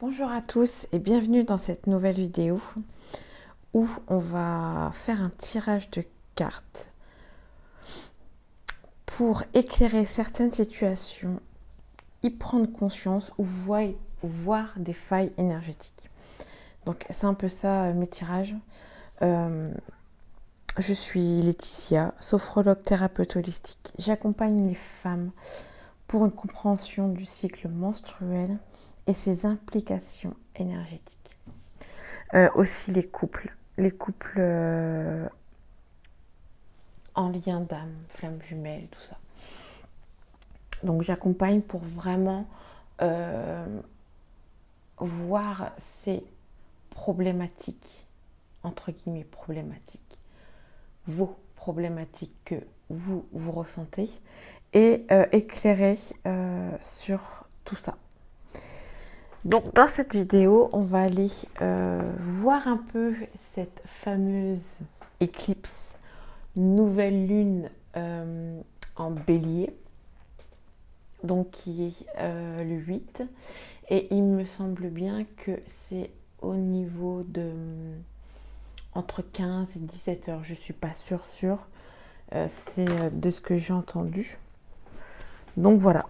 Bonjour à tous et bienvenue dans cette nouvelle vidéo où on va faire un tirage de cartes pour éclairer certaines situations, y prendre conscience ou voir des failles énergétiques. Donc c'est un peu ça mes tirages. Je suis Laetitia, sophrologue thérapeute holistique. J'accompagne les femmes pour une compréhension du cycle menstruel et ses implications énergétiques. Aussi les couples en lien d'âme, flamme jumelle, tout ça. Donc j'accompagne pour vraiment voir ces problématiques, entre guillemets problématiques, vos problématiques que vous ressentez et éclairer sur tout ça. Donc dans cette vidéo, on va aller voir un peu cette fameuse éclipse nouvelle lune en bélier, donc qui est le 8, et il me semble bien que c'est au niveau de entre 15 et 17 heures, je suis pas sûre, c'est de ce que j'ai entendu. Donc voilà.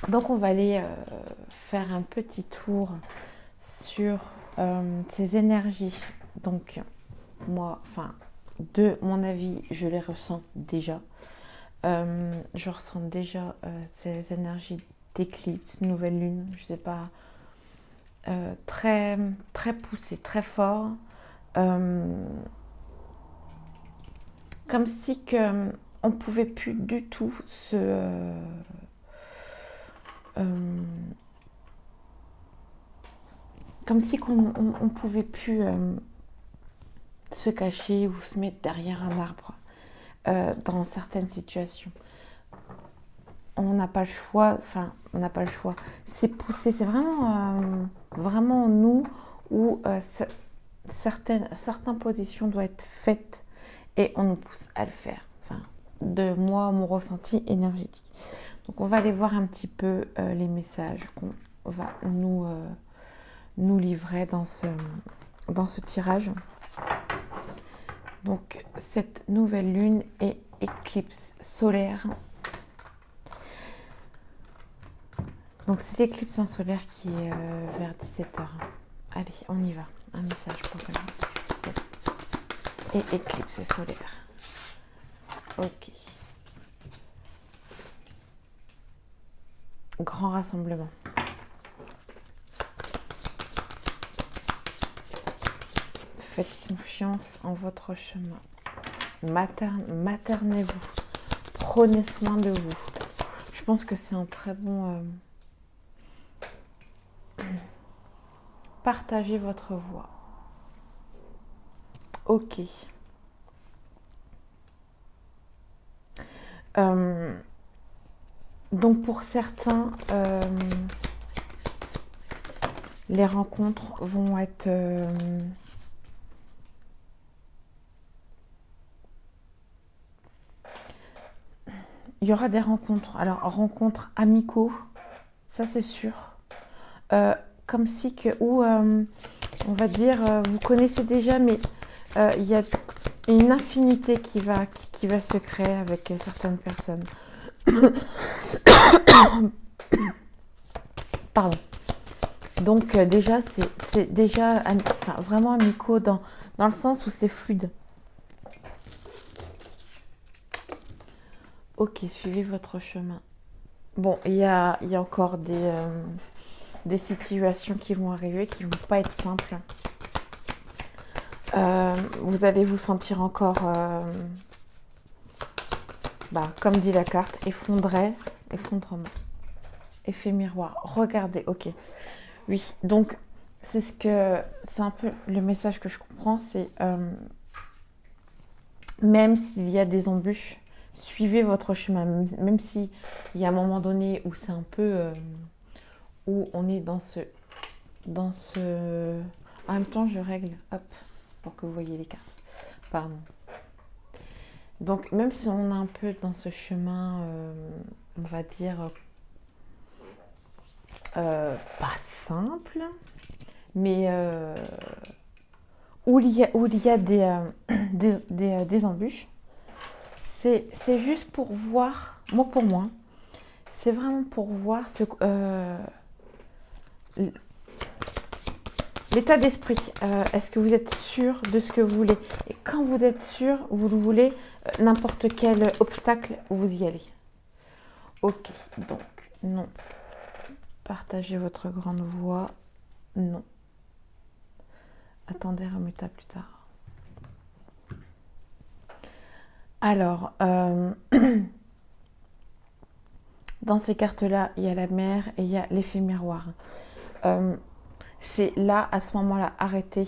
Donc on va aller faire un petit tour sur ces énergies. Donc moi, de mon avis, je les ressens déjà. Je ressens déjà ces énergies d'éclipse, nouvelle lune, je sais pas, très très poussées, très fort, comme si que on pouvait plus du tout comme si on pouvait plus se cacher ou se mettre derrière un arbre dans certaines situations. On n'a pas le choix, on n'a pas le choix. C'est poussé, c'est vraiment nous où certaines positions doivent être faites et on nous pousse à le faire. De moi, mon ressenti énergétique. Donc on va aller voir un petit peu les messages qu'on va nous livrer dans ce tirage. Donc cette nouvelle lune et éclipse solaire. Donc c'est l'éclipse solaire qui est vers 17h. Allez, on y va. Un message pour elle. Et éclipse solaire. Ok. Grand rassemblement. Faites confiance en votre chemin. Maternez-vous. Prenez soin de vous. Je pense que c'est un très bon... Partagez votre voix. Ok. Donc pour certains, les rencontres vont être... il y aura des rencontres. Alors, rencontres amicaux, ça c'est sûr. Comme si que... Ou, on va dire, vous connaissez déjà, mais il y a une infinité qui va se créer avec certaines personnes. Pardon. Donc déjà, c'est déjà vraiment amicaux dans le sens où c'est fluide. Ok, suivez votre chemin. Bon, il y a encore des situations qui vont arriver qui ne vont pas être simples. Vous allez vous sentir encore, comme dit la carte, effondrement. Effet miroir. Regardez, ok. Oui, donc c'est un peu le message que je comprends, c'est même s'il y a des embûches, suivez votre chemin, même s'il y a un moment donné où c'est un peu où on est dans ce en même temps je règle, hop, pour que vous voyez les cartes. Pardon. Donc même si on est un peu dans ce chemin, on va dire pas simple, mais où il y a des embûches. C'est juste pour voir, pour moi, c'est vraiment pour voir l'état d'esprit. Est-ce que vous êtes sûr de ce que vous voulez? Et quand vous êtes sûr, vous le voulez, n'importe quel obstacle, vous y allez. Ok, donc non. Partagez votre grande voix. Non. Attendez, remets-toi plus tard. Alors, dans ces cartes-là, il y a la mer et il y a l'effet miroir. C'est là, à ce moment-là, arrêtez.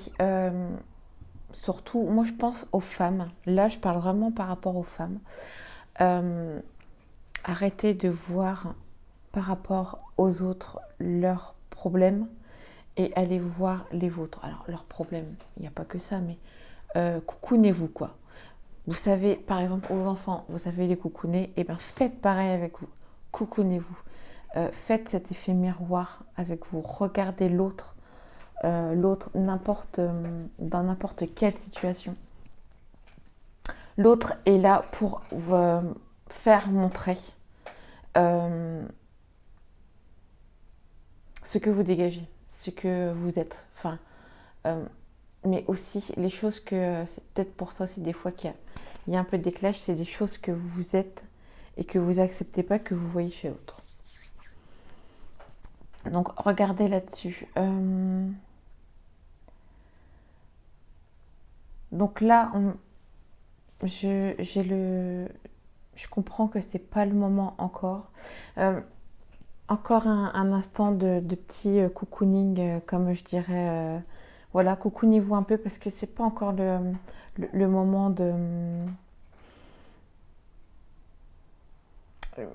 Surtout, moi je pense aux femmes. Là, je parle vraiment par rapport aux femmes. Arrêtez de voir par rapport aux autres leurs problèmes et allez voir les vôtres. Alors, leurs problèmes, il n'y a pas que ça, mais coucounez-vous, quoi. Vous savez, par exemple, aux enfants, vous savez les coucouner, et bien faites pareil avec vous. Coucounez-vous. Faites cet effet miroir avec vous. Regardez l'autre, dans n'importe quelle situation. L'autre est là pour vous faire montrer ce que vous dégagez, ce que vous êtes. Enfin, mais aussi les choses que, c'est peut-être pour ça aussi des fois qu'il y a un peu de décalage, c'est des choses que vous êtes et que vous acceptez pas, que vous voyez chez l'autre. Donc regardez là-dessus. Donc là, je comprends que c'est pas le moment encore. Encore un instant de petit cocooning, comme je dirais. Voilà, cocoonez-vous un peu parce que c'est pas encore le moment de.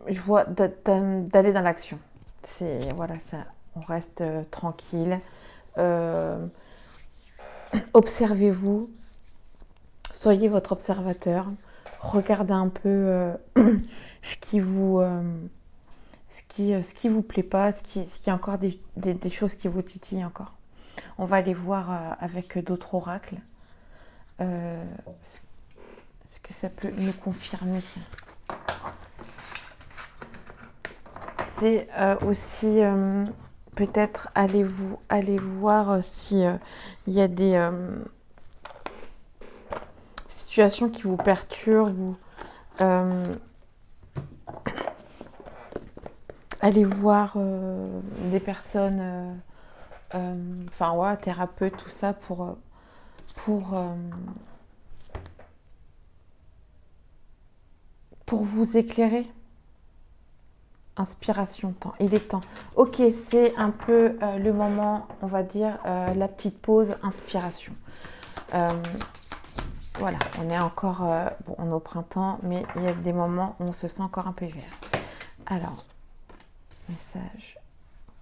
Je vois d'aller dans l'action. C'est voilà, ça. On reste tranquille. Observez-vous. Soyez votre observateur. Regardez un peu ce qui vous plaît pas, ce qui est encore des choses qui vous titillent encore. On va aller voir avec d'autres oracles ce que ça peut nous confirmer. C'est aussi peut-être aller voir si il y a des situations qui vous perturbent ou aller voir des personnes, enfin ouais, thérapeutes, tout ça pour vous éclairer. Inspiration, temps, il est temps. Ok, c'est un peu le moment, on va dire, la petite pause inspiration. Voilà, on est encore, bon, on est au printemps, mais il y a des moments où on se sent encore un peu vert. Alors, message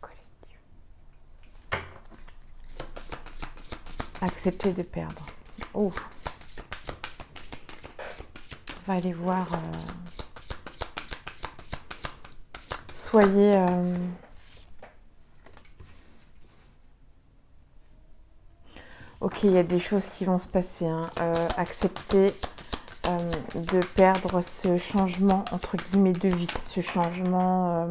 collectif. Accepter de perdre. Oh. On va aller voir. Soyez. Ok, il y a des choses qui vont se passer. Hein. Acceptez de perdre ce changement, entre guillemets, de vie. Ce changement...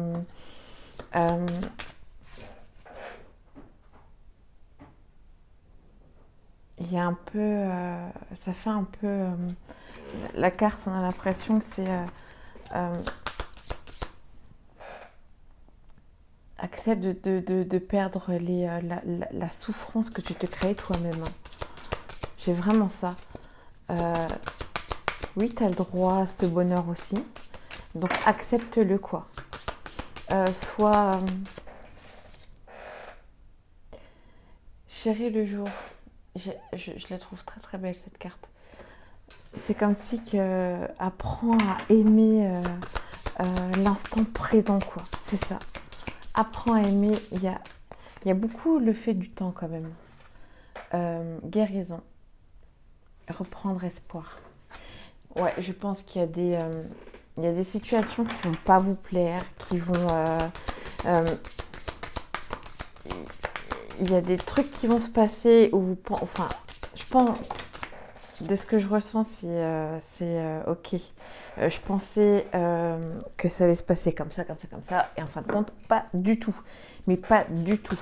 il y a un peu... ça fait un peu... la carte, on a l'impression que c'est... accepte de perdre la souffrance que tu te crées toi-même. J'ai vraiment ça. Oui, tu as le droit à ce bonheur aussi. Donc, accepte-le, quoi. Chéris le jour. Je la trouve très, très belle, cette carte. C'est comme si apprends à aimer l'instant présent, quoi. C'est ça. Apprends à aimer. Il y a beaucoup le fait du temps, quand même. Guérison. Reprendre espoir. Ouais, je pense qu'il y a des situations qui vont pas vous plaire, qui vont il y a des trucs qui vont se passer où vous... Enfin, je pense... De ce que je ressens, c'est ok. Je pensais que ça allait se passer comme ça, comme ça, comme ça. Et en fin de compte, pas du tout. Mais pas du tout.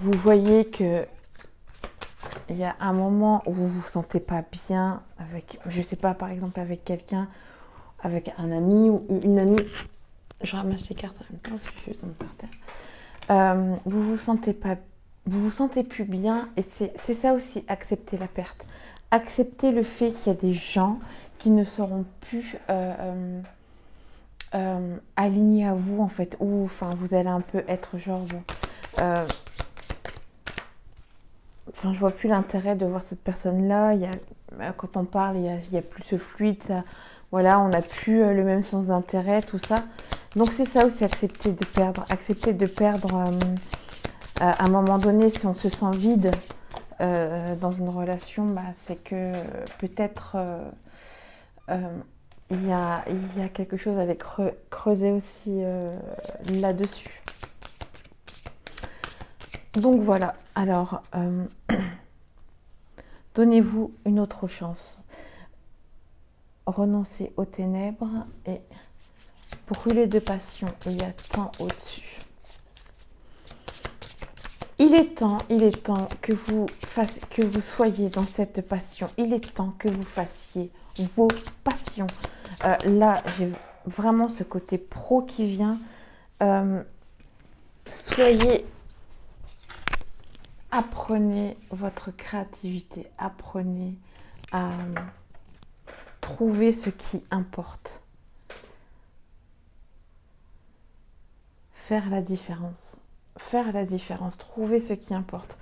Vous voyez que il y a un moment où vous vous sentez pas bien avec, je sais pas, par exemple avec quelqu'un, avec un ami ou une amie. Je ramasse les cartes en même temps parce que je tombe par terre. Vous vous sentez plus bien et c'est ça aussi, accepter la perte. Accepter le fait qu'il y a des gens qui ne seront plus alignés à vous en fait, ou enfin vous allez un peu être genre bon, enfin je vois plus l'intérêt de voir cette personne là. Quand on parle il y a plus ce fluide, ça, voilà, on n'a plus le même sens d'intérêt, tout ça. Donc c'est ça aussi, accepter de perdre à un moment donné. Si on se sent vide dans une relation, bah, c'est que peut-être il y a quelque chose à aller creuser aussi là-dessus. Donc voilà, alors donnez-vous une autre chance. Renoncez aux ténèbres et brûlez de passion, il y a tant au-dessus. Il est temps que vous soyez dans cette passion. Il est temps que vous fassiez vos passions. Là, j'ai vraiment ce côté pro qui vient. Apprenez votre créativité. Apprenez à trouver ce qui importe. Faire la différence. Trouver ce qui importe.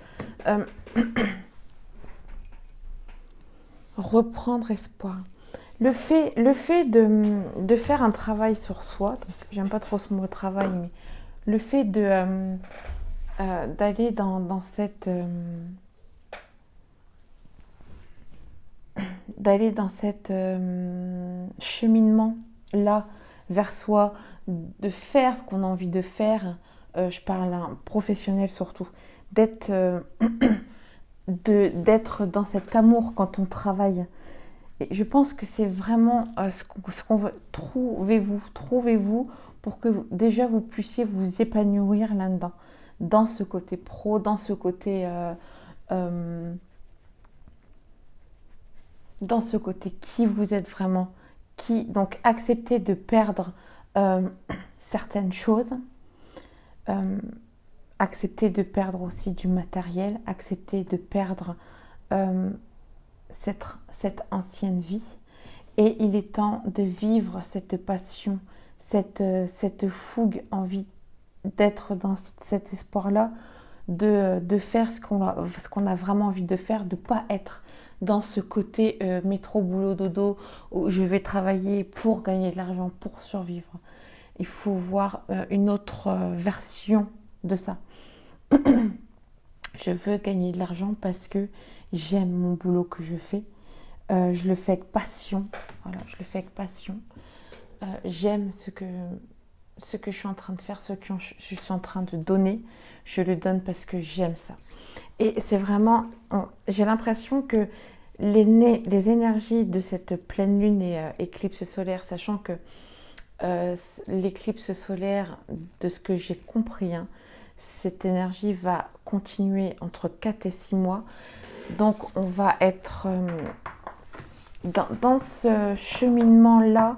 Reprendre espoir. Le fait de faire un travail sur soi, donc j'aime pas trop ce mot travail, mais le fait d'aller dans cette cheminement là vers soi, de faire ce qu'on a envie de faire. Je parle à un professionnel surtout, d'être dans cet amour quand on travaille. Et je pense que c'est vraiment ce qu'on veut. Trouvez-vous pour que déjà vous puissiez vous épanouir là-dedans, dans ce côté pro, dans ce côté qui vous êtes vraiment, donc acceptez de perdre certaines choses. Accepter de perdre aussi du matériel, accepter de perdre cette ancienne vie. Et il est temps de vivre cette passion, cette fougue, envie d'être dans cet espoir-là, de faire ce qu'on a vraiment envie de faire, de ne pas être dans ce côté métro, boulot, dodo, où je vais travailler pour gagner de l'argent, pour survivre. Il faut voir une autre version de ça. Je veux gagner de l'argent parce que j'aime mon boulot que je fais. Je le fais avec passion. Voilà, je le fais avec passion. J'aime ce que je suis en train de faire, ce que je suis en train de donner. Je le donne parce que j'aime ça. Et c'est vraiment... j'ai l'impression que les énergies de cette pleine lune et éclipse solaire, sachant que l'éclipse solaire, de ce que j'ai compris, hein, cette énergie va continuer entre 4 et 6 mois. Donc on va être dans ce cheminement-là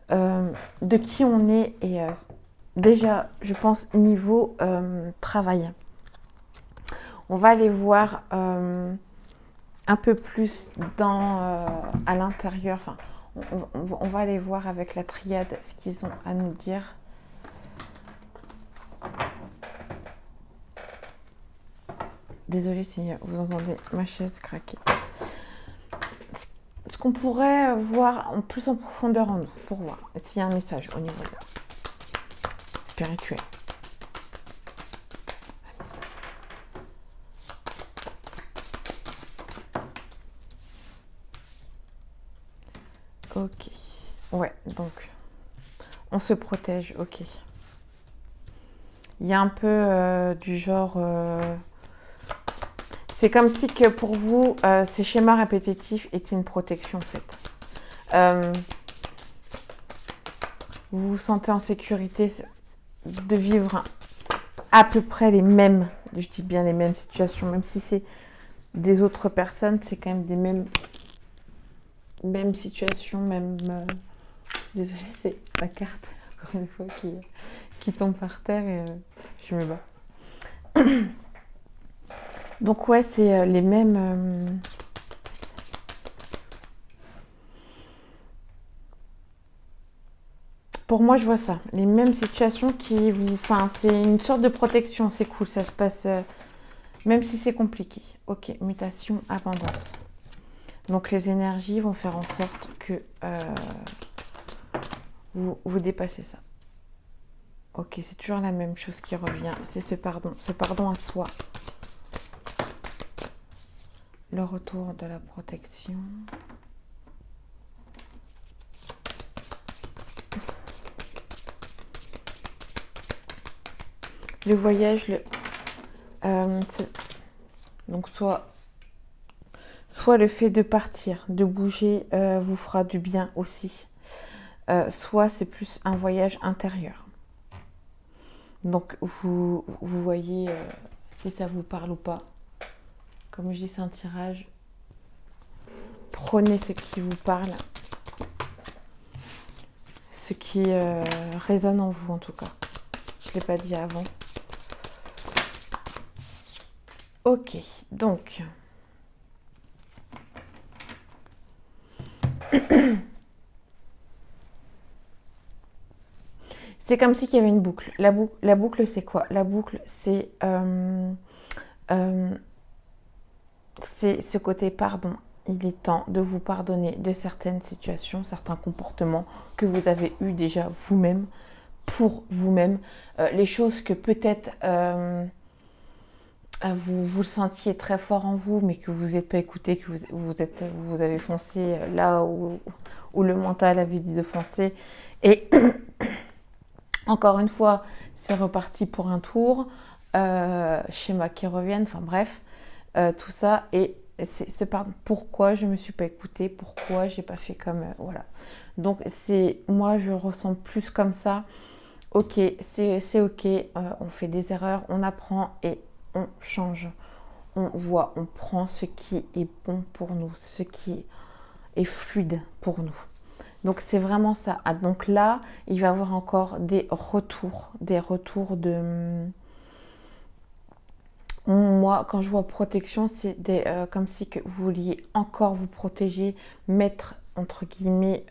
de qui on est et déjà, je pense, niveau travail. On va aller voir un peu plus à l'intérieur. Enfin, on va aller voir avec la triade ce qu'ils ont à nous dire. Désolée si vous entendez ma chaise craquer. Ce qu'on pourrait voir en plus en profondeur en nous, pour voir s'il y a un message au niveau spirituel. Ok. Ouais, donc on se protège, ok. Il y a un peu du genre... c'est comme si que pour vous, ces schémas répétitifs étaient une protection en fait. Vous vous sentez en sécurité de vivre à peu près les mêmes, je dis bien les mêmes situations, même si c'est des autres personnes, c'est quand même des mêmes situations, même... désolée, c'est ma carte, encore une fois, qui tombe par terre et je me bats. Donc ouais, c'est les mêmes... Pour moi, je vois ça. Les mêmes situations qui vous... Enfin, c'est une sorte de protection. C'est cool, ça se passe... même si c'est compliqué. Ok, mutation, abondance. Donc les énergies vont faire en sorte que vous dépassez ça. Ok, c'est toujours la même chose qui revient. C'est ce pardon à soi. Le retour de la protection. Le voyage, donc soit le fait de partir, de bouger, vous fera du bien aussi. Soit c'est plus un voyage intérieur. Donc vous voyez si ça vous parle ou pas. Comme je dis, c'est un tirage. Prenez ce qui vous parle. Ce qui résonne en vous en tout cas. Je ne l'ai pas dit avant. Ok, donc... c'est comme si il y avait une boucle. La boucle, c'est quoi? La boucle, c'est ce côté pardon. Il est temps de vous pardonner de certaines situations, certains comportements que vous avez eus déjà vous-même, pour vous-même. Les choses que peut-être vous sentiez très fort en vous, mais que vous n'êtes pas écouté, que vous avez foncé là où le mental avait dit de foncer. Et encore une fois, c'est reparti pour un tour. Schéma qui reviennent, enfin bref, tout ça. Et c'est pourquoi je ne me suis pas écoutée, pourquoi j'ai pas fait comme... voilà. Donc, moi, je ressens plus comme ça. Ok, c'est ok, on fait des erreurs, on apprend et on change. On voit, on prend ce qui est bon pour nous, ce qui est fluide pour nous. Donc c'est vraiment ça. Ah, donc là, il va y avoir encore des retours de... Moi, quand je vois protection, c'est comme si que vous vouliez encore vous protéger, mettre entre guillemets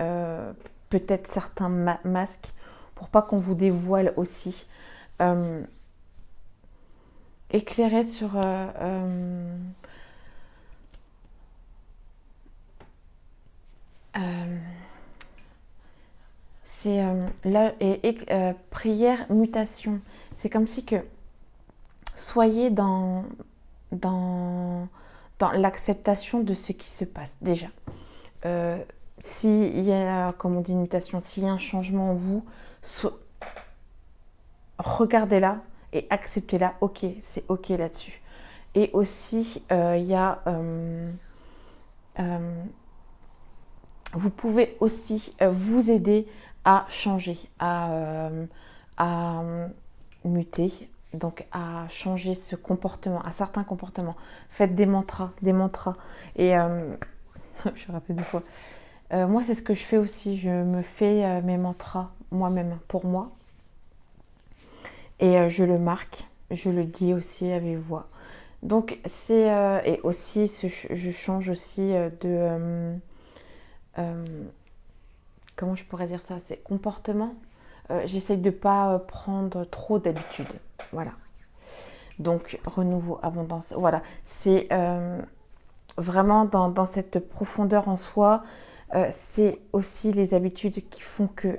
peut-être certains masques pour pas qu'on vous dévoile aussi. Éclairer sur... c'est là et prière mutation. C'est comme si que soyez dans l'acceptation de ce qui se passe déjà. S'il y a, comme on dit, une mutation, s'il y a un changement en vous, regardez-la et acceptez-la. Ok, c'est ok là-dessus. Et aussi, il y a... vous pouvez aussi vous aider à changer, à muter, donc à changer ce comportement, à certains comportements. Faites des mantras. Et je rappelle deux fois. Moi, c'est ce que je fais aussi. Je me fais mes mantras moi-même, pour moi. Et je le marque. Je le dis aussi avec voix. Donc, c'est... et aussi, je change aussi de... comment je pourrais dire ça? C'est comportement. J'essaye de ne pas prendre trop d'habitude. Voilà. Donc, renouveau, abondance. Voilà. C'est vraiment dans cette profondeur en soi. C'est aussi les habitudes qui font que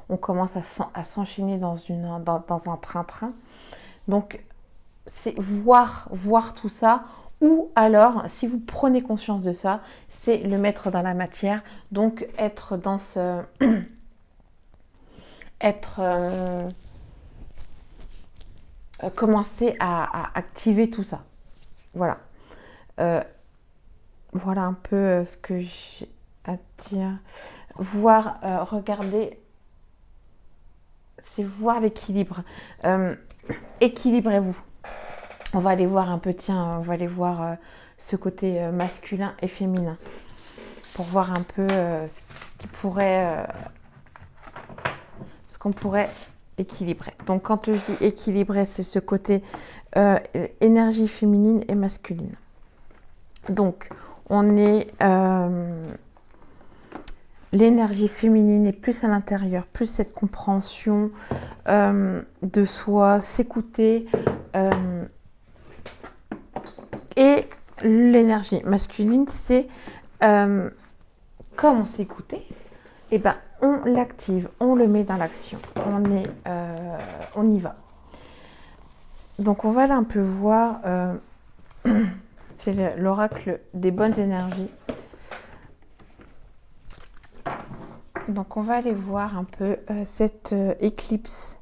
on commence à s'enchaîner dans un train-train. Donc, c'est voir tout ça. Ou alors, si vous prenez conscience de ça, c'est le mettre dans la matière. Donc, être dans ce... commencer à activer tout ça. Voilà. Voilà un peu ce que j'ai à dire. Voir, regarder, c'est voir l'équilibre. Équilibrez-vous. On va aller voir un peu, tiens, on va aller voir ce côté masculin et féminin. Pour voir un peu ce qu'on pourrait équilibrer. Donc quand je dis équilibrer, c'est ce côté énergie féminine et masculine. Donc on est l'énergie féminine est plus à l'intérieur, plus cette compréhension de soi, s'écouter, et l'énergie masculine, c'est comme on s'est écouté, et ben on l'active, on le met dans l'action, on y va. Donc on va là un peu voir, c'est l'oracle des bonnes énergies. Donc on va aller voir un peu cette éclipse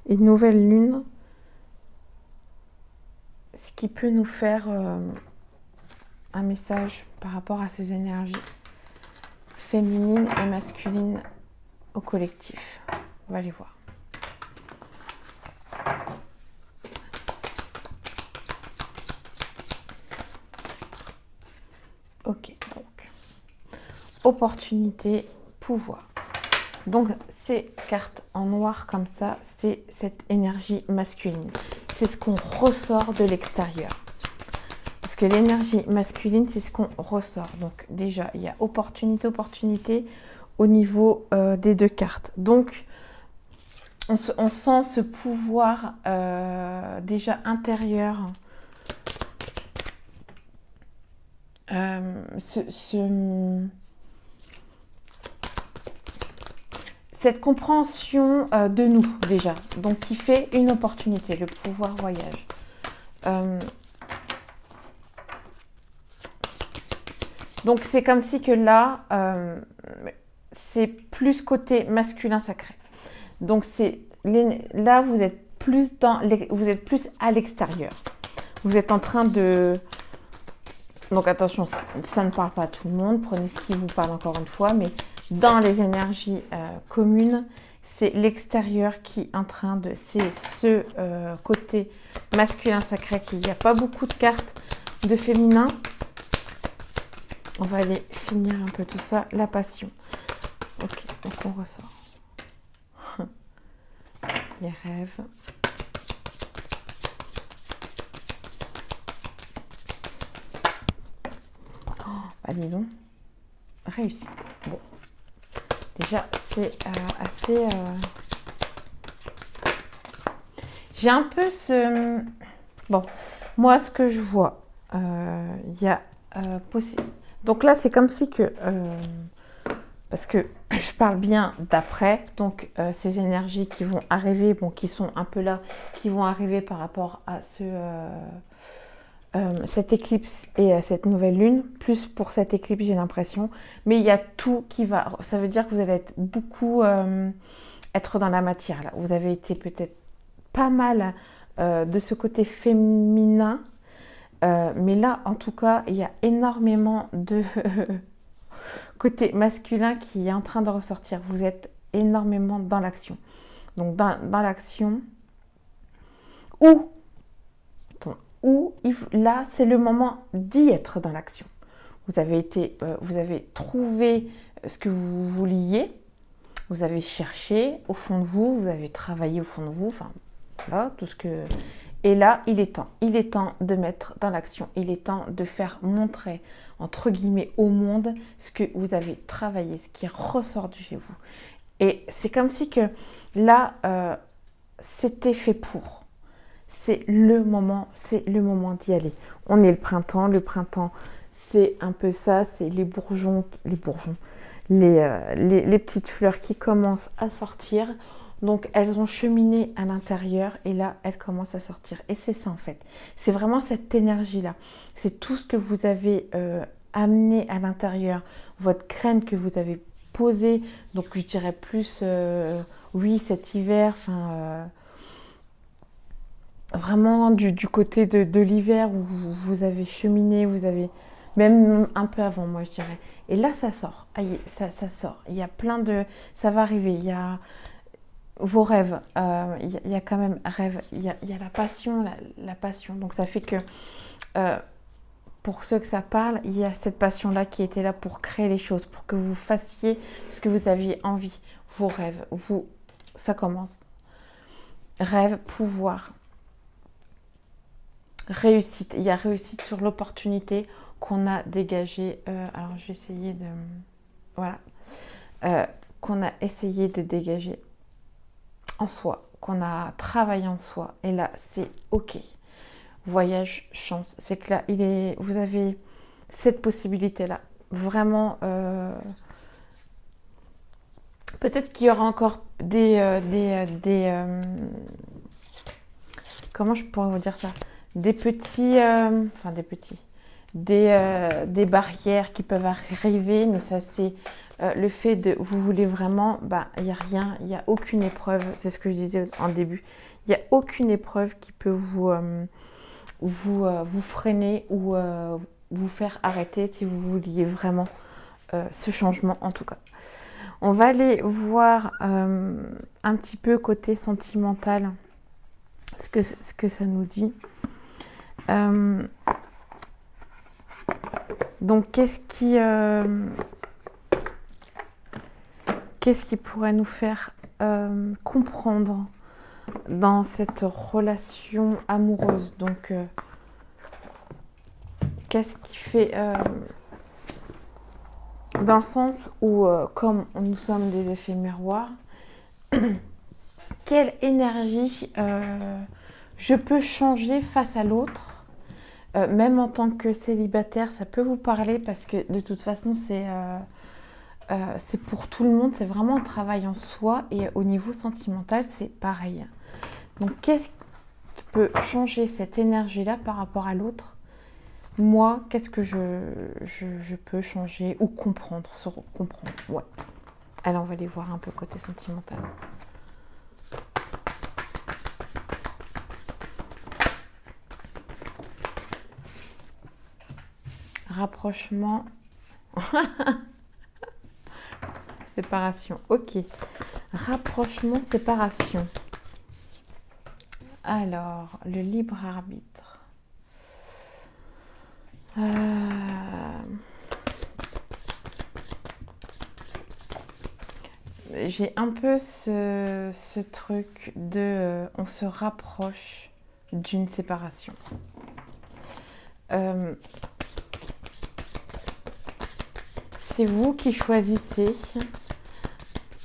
et nouvelle lune, ce qui peut nous faire un message par rapport à ces énergies féminines et masculines au collectif. On va aller voir. Ok, donc opportunité, pouvoir. Donc ces cartes en noir comme ça, c'est cette énergie masculine. C'est ce qu'on ressort de l'extérieur. Parce que l'énergie masculine, c'est ce qu'on ressort. Donc déjà, il y a opportunité au niveau des deux cartes. Donc, on sent ce pouvoir déjà intérieur. Cette compréhension de nous déjà. Donc, qui fait une opportunité, le pouvoir voyage. Donc c'est comme si que là, c'est plus côté masculin sacré. Donc là, vous êtes plus à l'extérieur. Vous êtes en train de... Donc attention, ça ne parle pas à tout le monde. Prenez ce qui vous parle encore une fois. Mais dans les énergies communes, c'est l'extérieur qui est en train de... C'est ce côté masculin sacré qu'il n'y a pas beaucoup de cartes de féminin. On va aller finir un peu tout ça. La passion. Ok, donc on ressort. Les rêves. Oh, allez donc. Réussite. Bon. Déjà, c'est assez... J'ai un peu ce... Bon, moi, ce que je vois, il y a possible... Donc là, c'est comme si que... parce que je parle bien d'après, donc ces énergies qui vont arriver, bon, qui sont un peu là, qui vont arriver par rapport à cette éclipse et cette nouvelle lune, plus pour cette éclipse j'ai l'impression, mais il y a tout qui va, ça veut dire que vous allez être beaucoup être dans la matière là, vous avez été peut-être pas mal de ce côté féminin, mais là en tout cas il y a énormément de côté masculin qui est en train de ressortir, vous êtes énormément dans l'action, donc dans l'action où là, c'est le moment d'y être dans l'action. Vous avez trouvé ce que vous vouliez, vous avez cherché au fond de vous, vous avez travaillé au fond de vous, enfin, voilà, tout ce que... Et là, il est temps de mettre dans l'action, il est temps de faire montrer, entre guillemets, au monde ce que vous avez travaillé, ce qui ressort de chez vous. Et c'est comme si que là, c'était fait pour. C'est le moment d'y aller. On est le printemps c'est un peu ça, c'est les bourgeons, les petites fleurs qui commencent à sortir. Donc elles ont cheminé à l'intérieur et là elles commencent à sortir. Et c'est ça en fait, c'est vraiment cette énergie-là. C'est tout ce que vous avez amené à l'intérieur, votre graine que vous avez posée. Donc je dirais plus, oui, cet hiver, enfin... vraiment du côté de l'hiver où vous avez cheminé, vous avez même un peu avant, moi je dirais. Et là, ça sort. Ça sort. Il y a plein de... Ça va arriver. Il y a vos rêves. Il y a quand même rêve. Il y a la passion. La passion. Donc ça fait que pour ceux que ça parle, il y a cette passion-là qui était là pour créer les choses, pour que vous fassiez ce que vous aviez envie. Vos rêves. Ça commence. Rêve, pouvoir, réussite. Il y a réussite sur l'opportunité qu'on a dégagée. Alors, je vais essayer de... Voilà. Qu'on a essayé de dégager en soi, qu'on a travaillé en soi. Et là, c'est OK. Voyage, chance. C'est que là, vous avez cette possibilité-là. Vraiment... peut-être qu'il y aura encore comment je pourrais vous dire ça? Des petits... enfin, des petits... Des barrières qui peuvent arriver, mais ça, c'est le fait de... Vous voulez vraiment... Bah, il n'y a rien, il n'y a aucune épreuve. C'est ce que je disais en début. Il n'y a aucune épreuve qui peut vous freiner ou vous faire arrêter si vous vouliez vraiment ce changement, en tout cas. On va aller voir un petit peu côté sentimental ce que ça nous dit. Donc, qu'est-ce qui pourrait nous faire comprendre dans cette relation amoureuse? Donc, qu'est-ce qui fait... dans le sens où, comme nous sommes des effets miroirs, quelle énergie je peux changer face à l'autre? Même en tant que célibataire, ça peut vous parler parce que de toute façon, c'est pour tout le monde. C'est vraiment un travail en soi et au niveau sentimental, c'est pareil. Donc, qu'est-ce qui peut changer cette énergie-là par rapport à l'autre? Moi, qu'est-ce que je peux changer ou comprendre? Comprendre, ouais. Alors, on va aller voir un peu côté sentimental. Rapprochement. Séparation. Ok. Rapprochement, séparation. Alors, le libre arbitre. J'ai un peu ce truc de... on se rapproche d'une séparation. C'est vous qui choisissez.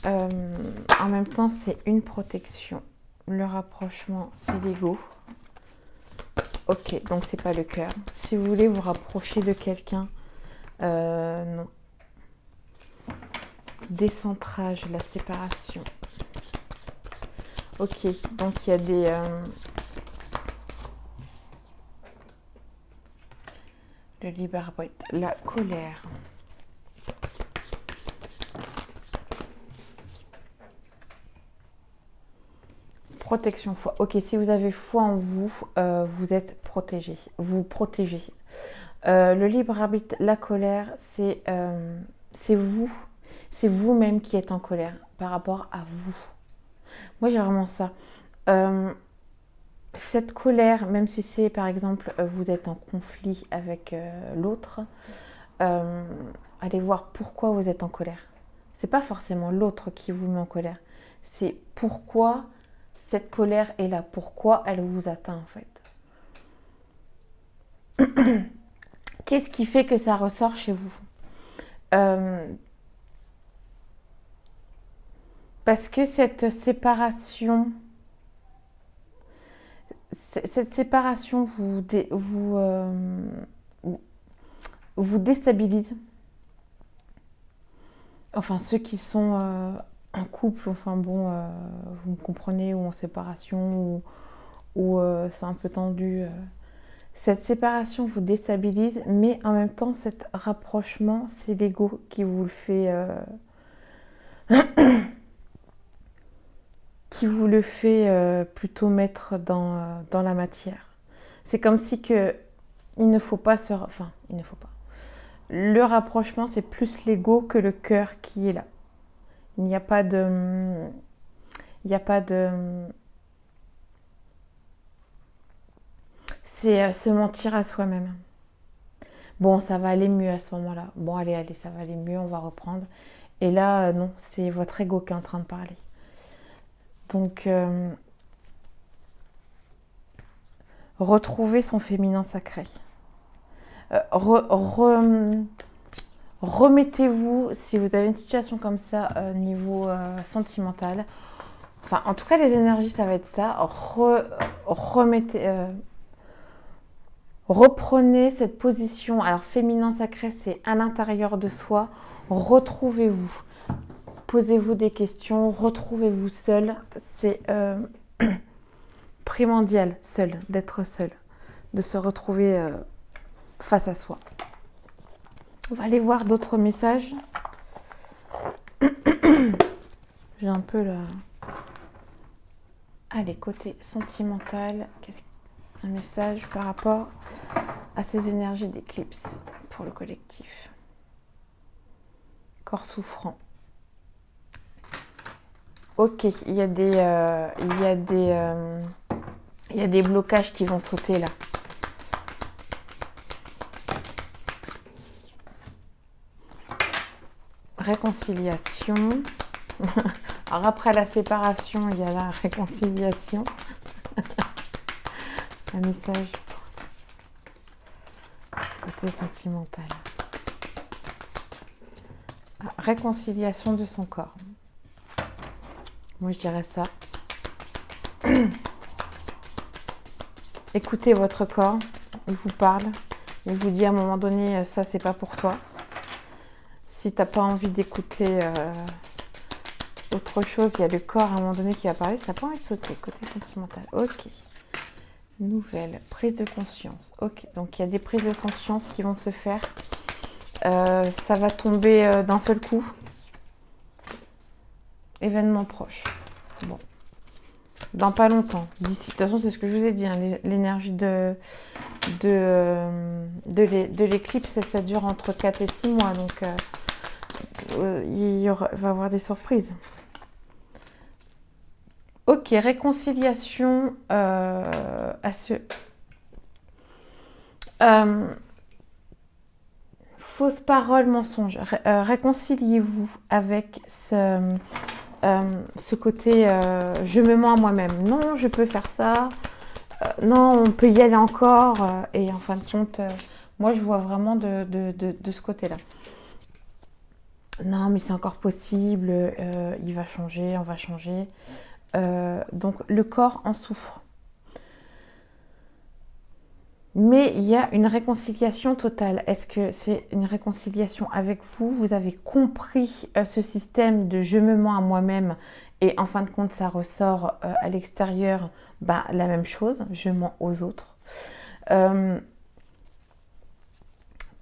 En même temps, c'est une protection. Le rapprochement, c'est l'ego. Ok, donc c'est pas le cœur. Si vous voulez vous rapprocher de quelqu'un, non. Décentrage, la séparation. Ok, donc il y a des... le libre arbitre, la colère. Protection, foi. Ok, si vous avez foi en vous, vous êtes protégé. Vous protégez. Le libre arbitre, la colère, c'est vous. C'est vous-même qui êtes en colère par rapport à vous. Moi, j'ai vraiment ça. Cette colère, même si c'est par exemple, vous êtes en conflit avec l'autre, allez voir pourquoi vous êtes en colère. C'est pas forcément l'autre qui vous met en colère. C'est pourquoi cette colère est là, pourquoi elle vous atteint en fait. Qu'est-ce qui fait que ça ressort chez vous? Parce que cette séparation vous déstabilise. Enfin, ceux qui sont en couple, enfin bon, vous me comprenez, ou en séparation, ou c'est un peu tendu. Cette séparation vous déstabilise, mais en même temps, cet rapprochement, c'est l'ego qui vous le fait... qui vous le fait plutôt mettre dans la matière. C'est comme si que il ne faut pas se... Enfin, il ne faut pas. Le rapprochement, c'est plus l'ego que le cœur qui est là. Il n'y a pas de... Il n'y a pas de... C'est se mentir à soi-même. Bon, ça va aller mieux à ce moment-là. Bon, allez, ça va aller mieux, on va reprendre. Et là, non, c'est votre ego qui est en train de parler. Donc, retrouvez son féminin sacré. Remettez-vous, si vous avez une situation comme ça, niveau sentimental. Enfin, en tout cas, les énergies, ça va être ça. Reprenez cette position. Alors, féminin sacré, c'est à l'intérieur de soi. Retrouvez-vous. Posez-vous des questions. Retrouvez-vous seul. C'est primordial, seul, d'être seul. De se retrouver face à soi. On va aller voir d'autres messages. J'ai un peu le... Allez, côté sentimental, un message par rapport à ces énergies d'éclipse pour le collectif. Corps souffrant. Ok, il y a des blocages qui vont sauter là. Réconciliation. Alors après la séparation, il y a la réconciliation. Un message côté sentimental. Réconciliation de son corps. Moi, je dirais ça. Écoutez votre corps. Il vous parle. Il vous dit à un moment donné, ça, c'est pas pour toi. Si tu n'as pas envie d'écouter autre chose, il y a le corps à un moment donné qui va parler. Ça n'a pas envie de sauter. Côté sentimental. Ok. Nouvelle prise de conscience. Ok. Donc, il y a des prises de conscience qui vont se faire. Ça va tomber d'un seul coup. Événement proche. Bon. Dans pas longtemps. D'ici. De toute façon, c'est ce que je vous ai dit. Hein, l'énergie de l'éclipse, ça dure entre 4 et 6 mois. Donc, va y avoir des surprises. Ok, réconciliation à ce... fausse parole, mensonge. Réconciliez-vous avec ce côté je me mens à moi-même. Non, je peux faire ça. Non, on peut y aller encore. Et en fin de compte, moi, je vois vraiment de ce côté-là. Non, mais c'est encore possible. Il va changer, on va changer. Donc, le corps en souffre. Mais il y a une réconciliation totale. Est-ce que c'est une réconciliation avec vous? Vous avez compris ce système de je me mens à moi-même et en fin de compte, ça ressort à l'extérieur, la même chose, je mens aux autres.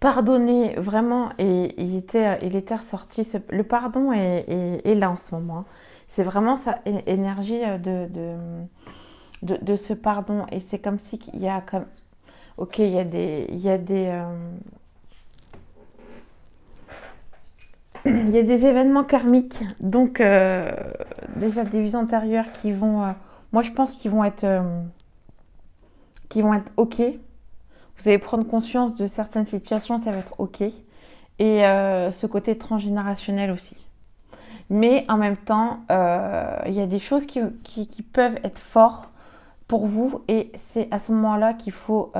Pardonnez vraiment, et il était ressorti, le pardon est là en ce moment. C'est vraiment sa énergie de ce pardon. Et c'est comme si il y a comme... Ok, il y a des événements karmiques, donc déjà des vies antérieures qui vont, moi je pense qu'ils vont être ok. Vous allez prendre conscience de certaines situations, ça va être ok. Et ce côté transgénérationnel aussi. Mais en même temps, il y a des choses qui peuvent être fortes pour vous, et c'est à ce moment-là qu'il faut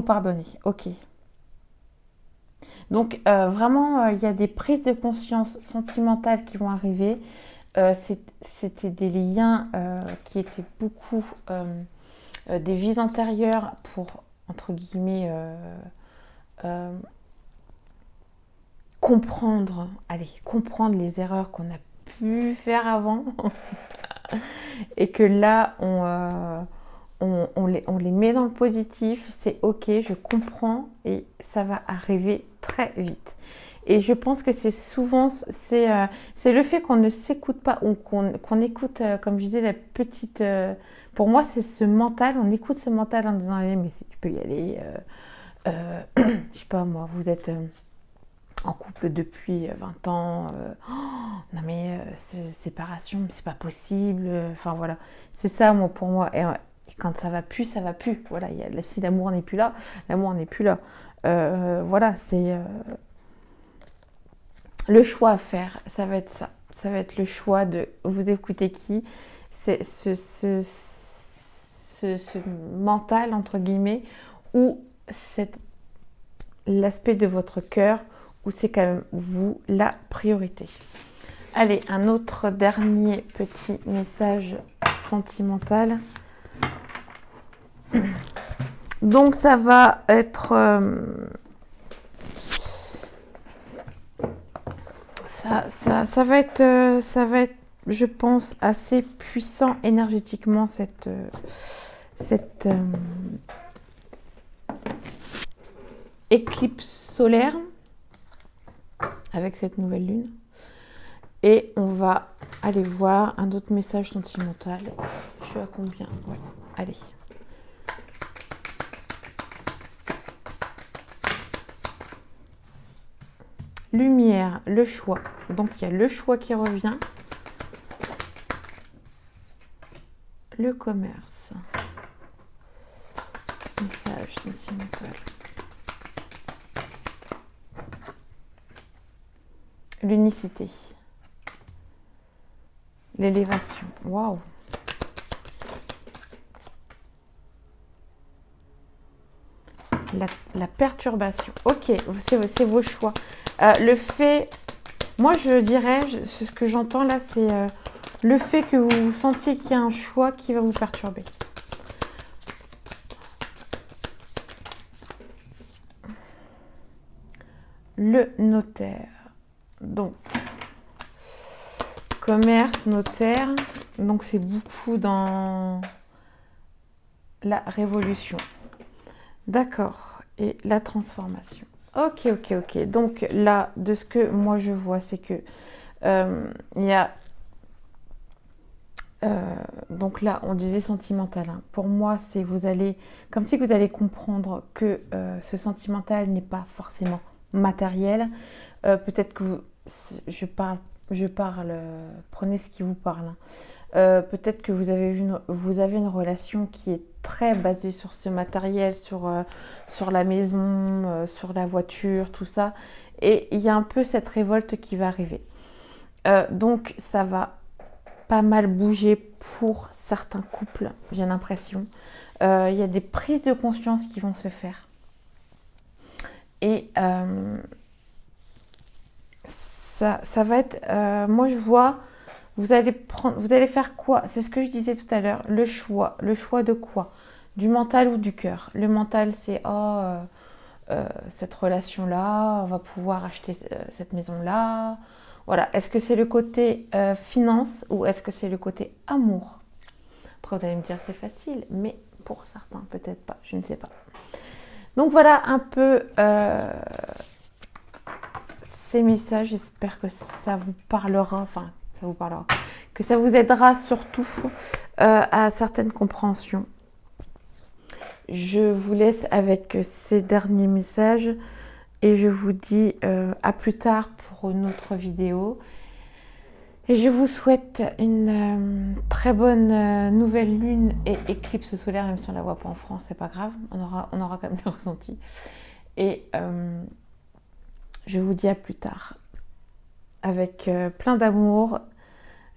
pardonner. Ok. Donc vraiment, il y a des prises de conscience sentimentales qui vont arriver. C'était des liens qui étaient beaucoup des vies antérieures pour, entre guillemets, comprendre les erreurs qu'on a pu faire avant. Et que là, on les met dans le positif, c'est ok, je comprends, et ça va arriver très vite. Et je pense que c'est souvent, c'est le fait qu'on ne s'écoute pas ou qu'on écoute, comme je disais, la petite... pour moi, c'est ce mental, on écoute ce mental en disant, allez, mais si tu peux y aller, je sais pas moi, vous êtes en couple depuis 20 ans, non mais séparation, c'est pas possible, enfin voilà, c'est ça moi pour moi. Et quand ça va plus, ça va plus. Voilà, si l'amour n'est plus là, l'amour n'est plus là. Voilà, c'est le choix à faire, ça va être ça. Ça va être le choix de vous écouter qui, c'est ce mental entre guillemets, ou l'aspect de votre cœur, où c'est quand même vous la priorité. Allez, un autre dernier petit message sentimental. Donc ça va être ça va être je pense assez puissant énergétiquement cette éclipse solaire avec cette nouvelle lune. Et on va aller voir un autre message sentimental. Je suis à combien? Ouais, allez. Lumière, le choix. Donc il y a le choix qui revient. Le commerce. Message sentimental. L'unicité. L'élévation. Waouh. La perturbation. Ok, c'est vos choix. Le fait, moi je dirais, ce que j'entends là, c'est le fait que vous sentiez qu'il y a un choix qui va vous perturber. Le notaire. Donc, commerce, notaire. Donc, c'est beaucoup dans la révolution. D'accord. Et la transformation. Ok, ok, ok. Donc, là, de ce que moi je vois, c'est que il y a... donc là, on disait sentimental. Hein. Pour moi, c'est vous allez... Comme si vous allez comprendre que ce sentimental n'est pas forcément matériel. Peut-être que vous... Je parle, prenez ce qui vous parle. Hein. Peut-être que vous avez une relation qui est très basée sur ce matériel, sur la maison, sur la voiture, tout ça. Et il y a un peu cette révolte qui va arriver. Donc, ça va pas mal bouger pour certains couples, j'ai l'impression. Il y a des prises de conscience qui vont se faire. Et ça va être... moi, je vois... Vous allez faire quoi? C'est ce que je disais tout à l'heure. Le choix. Le choix de quoi? Du mental ou du cœur? Le mental, c'est cette relation-là, on va pouvoir acheter cette maison-là. Voilà. Est-ce que c'est le côté finance ou est-ce que c'est le côté amour? Après, vous allez me dire c'est facile, mais pour certains, peut-être pas. Je ne sais pas. Donc voilà un peu ces messages. J'espère que ça vous parlera. Enfin, ça vous parlera. Que ça vous aidera surtout à certaines compréhensions. Je vous laisse avec ces derniers messages et je vous dis à plus tard pour une autre vidéo. Et je vous souhaite une très bonne nouvelle lune et éclipse solaire, même si on ne la voit pas en France, c'est pas grave, on aura quand même le ressenti. Et je vous dis à plus tard. Avec plein d'amour,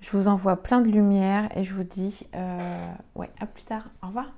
je vous envoie plein de lumière et je vous dis à plus tard. Au revoir.